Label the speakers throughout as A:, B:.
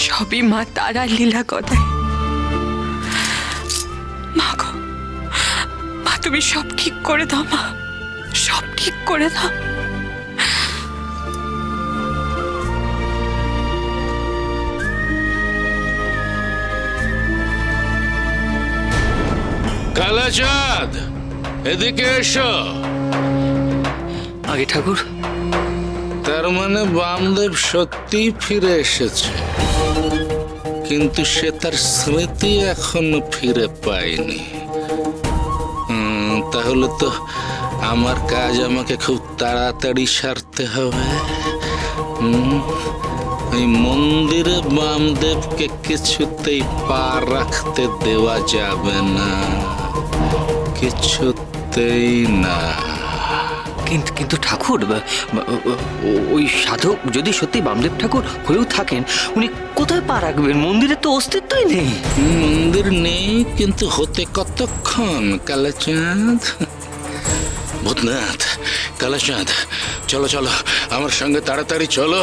A: সবই মা তারার লীলা কথায়। মা গো, মা তুমি সব ঠিক করে দাও, মা সব ঠিক করে দাও।
B: কালাচাঁদ, এদিকে এসো।
C: আগে ঠাকুর।
B: তার মানে বামদেব সত্যি ফিরে এসেছে, কিন্তু সে তার স্মৃতি এখনো ফিরে পায়নি। তাহলে তো আমার কাজ আমাকে খুব তাড়াতাড়ি সারতে হবে। এই মন্দিরে বামদেবকে কিছুতেই পা রাখতে দেওয়া যাবে না, কিছুতেই না।
C: কিন্তু ঠাকুর, ওই সাধক যদি সত্যি বামদেব ঠাকুর হয়েও থাকেন, উনি কোথায় পা রাখবেন? মন্দিরে তো অস্তিত্বই নেই।
B: মন্দির নেই, কিন্তু হতে কতক্ষণ কালাচাঁদ? ভূতনাথ, কালাচাঁদ, চলো চলো আমার সঙ্গে, তাড়াতাড়ি চলো।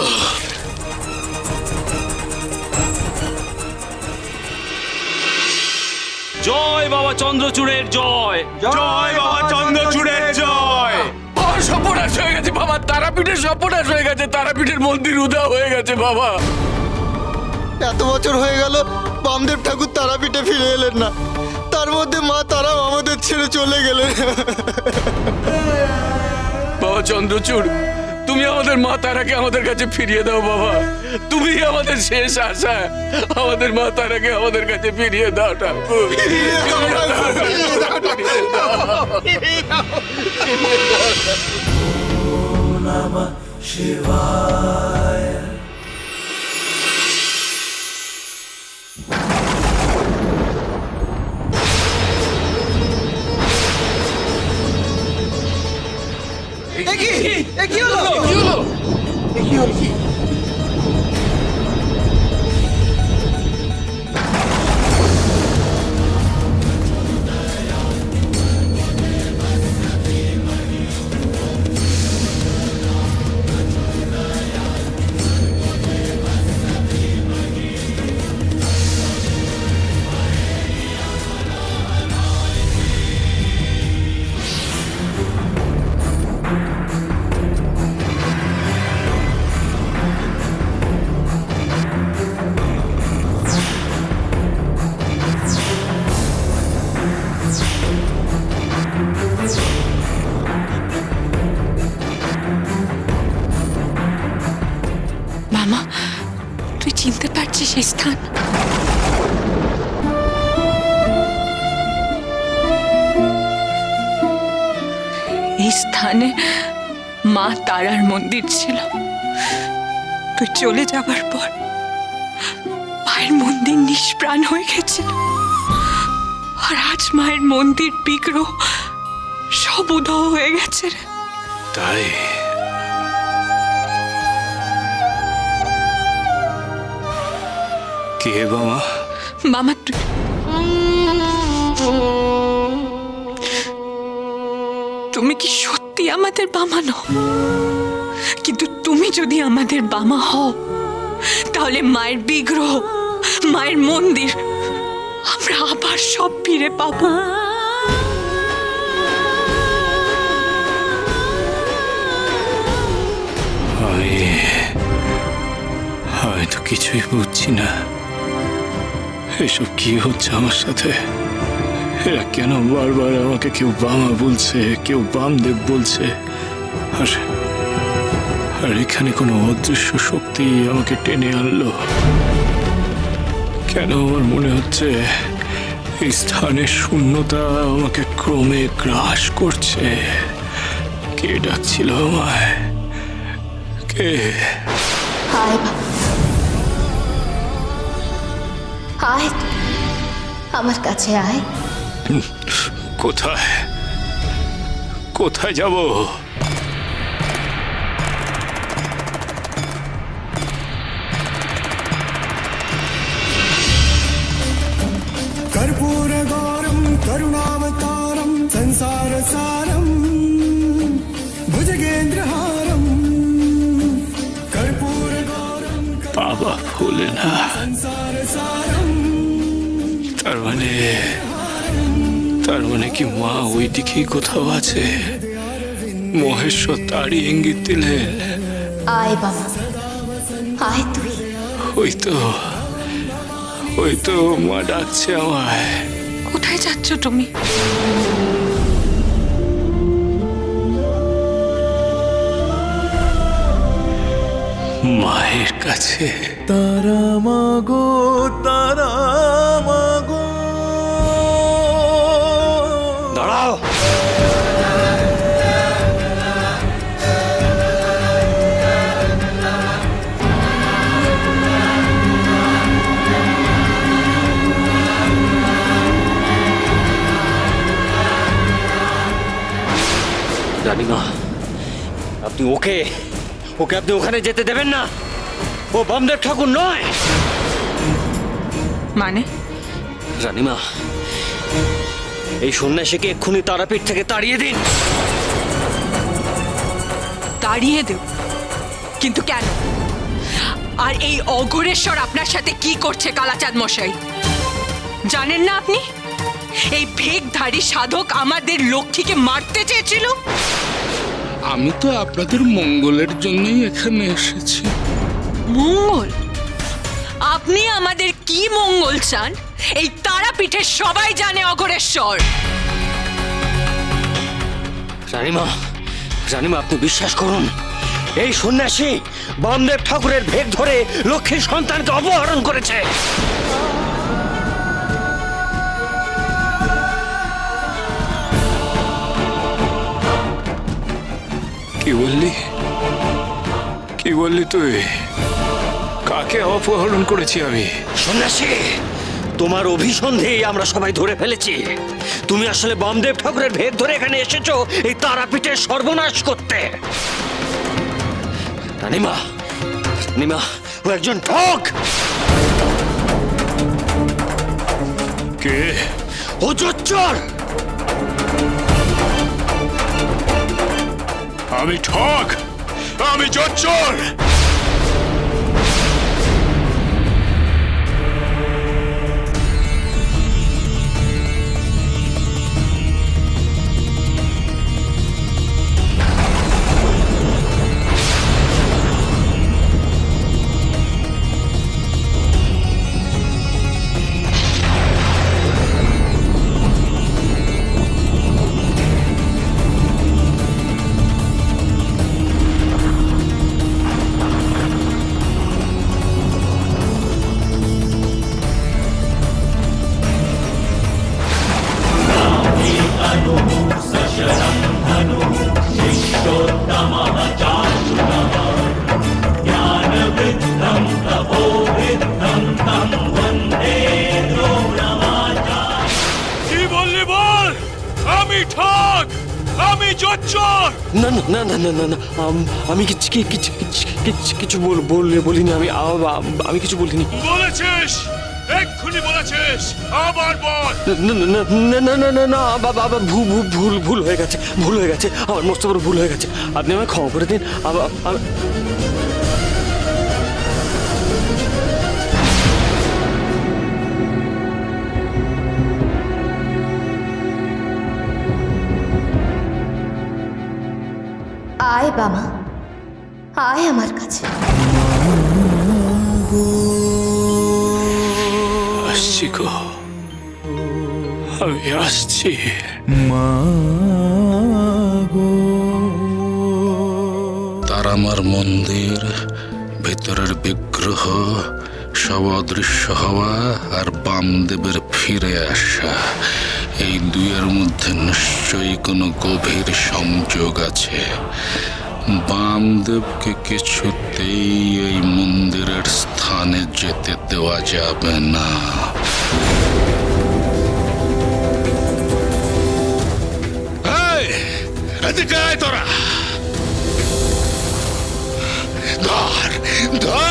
D: জয় বাবা চন্দ্রচূড়ের জয়।
E: জয় বাবা চন্দ্রচূড়ের জয়।
F: সর্বনাশ হয়ে গেছে বাবা, তারাপীঠের সর্বনাশ হয়ে গেছে, তারাপীঠের মন্দির উধাও হয়ে গেছে বাবা।
G: এত বছর হয়ে গেল বামদেব ঠাকুর তারাপীঠে ফিরে এলেন না, তার মধ্যে মা তারাও আমাদের ছেড়ে চলে গেলেন।
F: বাবা চন্দ্রচূড়, তুমি আমাদের মা তারাকে আমাদের কাছে ফিরিয়ে দাও বাবা, তুমি আমাদের শেষ আশা, আমাদের মা তারাকে আমাদের কাছে ফিরিয়ে দাও ঠাকুর।
G: কি হলো?
A: মামা, তুই চিনতে পারছিস এই স্থান? এই স্থানে মা তারার মন্দির ছিল। তুই চলে যাবার পর মায়ের মন্দির নিষ্প্রাণ হয়ে গেছিল, আর আজ মায়ের মন্দির বিগ্রহ সব উধাও হয়ে গেছে রে।
D: তাই কে বাবা?
A: মামা, তুমি কি সত্যি আমাদের বামা নও? কিন্তু তুমি যদি আমাদের বামা হও, তাহলে মায়ের বিগ্রহ, মায়ের মন্দির আমরা আবার সব ফিরে পাবো।
D: আমি তো কিছুই বুঝছি না, এসব কি হচ্ছে আমার সাথে? এরা কেন বারবার আমাকে কেউ বামা বলছে, কেউ বামদেব বলছে? আর এখানে কোনো অদৃশ্য শক্তি আমাকে টেনে আনলো কেন? আমার মনে হচ্ছে এই স্থানের শূন্যতা আমাকে ক্রমে গ্রাস করছে। কে ডাকছিল আমায়? কে?
H: আয় বাবা, আয়, আমার কাছে আয়।
D: কোথায় কোথায় যাব?
I: कर्पूर गौरम करुणावतारम संसार सारम भुजगेंद्रहारम कर्पूर गौरम।
D: বাবা, পাপ হলে না। তার মানে কি মা ওই দিকেই কোথাও আছে? মহেশ্বর তারই ইঙ্গিত দিলেন।
H: আয় বাবা, আয় তুই।
D: ওই তো মা ডাকছে আমায়।
A: কোথায় যাচ্ছ তুমি?
D: মায়ের কাছে।
I: তারা মাগো, তারা মাগো।
C: দাঁড়াও। রানীমা, আপনি ওকে আপনি ওখানে যেতে দেবেন না। ও বামদেব ঠাকুর নয়।
A: মানে?
C: রানীমা, এই সন্ন্যাসীকে এক্ষুনি তারাপীঠ থেকে তাড়িয়ে দিন।
A: তাড়িয়ে দেব? কিন্তু কেন? আর এই অঘোরেশ্বর আপনার সাথে কি করছে কালাচাঁদ মশাই? জানেন না আপনি? এই ভেকধারী সাধক আমাদের লক্ষ্মীকে মারতে চেয়েছিল।
B: আমি তো আপনাদের মঙ্গলের জন্যই এখানে এসেছি।
A: মঙ্গল? আপনি আমাদের কি মঙ্গল চান? এই তারাপীঠের সবাই জানে অঘোরেশ্বর।
C: রানীমা, আপনি বিশ্বাস করুন, এই সন্ন্যাসী বামদেব ঠাকুরের ভেগ ধরে লক্ষ্মীর সন্তানকে অপহরণ করেছে।
D: কি বললি তুই? কাকে অপহরণ করেছি আমি?
C: সন্ন্যাসী, তোমার অভিসন্ধি আমরা সবাই ধরে ফেলেছি। তুমি আসলে বামদেব ঠাকুরের ভেগ ধরে এখানে এসেছো এই তারাপীঠের সর্বনাশ করতে। রানীমা, ও একজন ঠক।
D: কে?
C: ও জোচ্চর।
D: আমি ঠক? আমি জোচ্চর? কি বললি বল? আমি ঠক? আমি জোচ্চর?
C: না না না না না না, আমি কিছু বলিনি। আমি কিছু বলিনি।
D: বলেছিস, এক্ষুনি বলেছিস, আবার বল।
C: না বাবা, ভুল হয়ে গেছে। আমার মস্ত বড় ভুল হয়ে গেছে। আপনি আমায় ক্ষমা করে দিন।
H: আয় বাবা, আয় আমার কাছে।
D: আসছি গো, আমি আসছি।
B: তারামার মন্দির, ভেতরের বিগ্রহ সব অদৃশ্য হওয়া আর বামদেবের ফিরে আসা, এই দুইয়ের মধ্যে নিশ্চয়ই কোনো গভীর সংযোগ আছে। বামদেবকে কিছুতেই এই মন্দিরের স্থানে যেতে দেওয়া যাবে না। এদিকে আয় তোরা। ধর ধর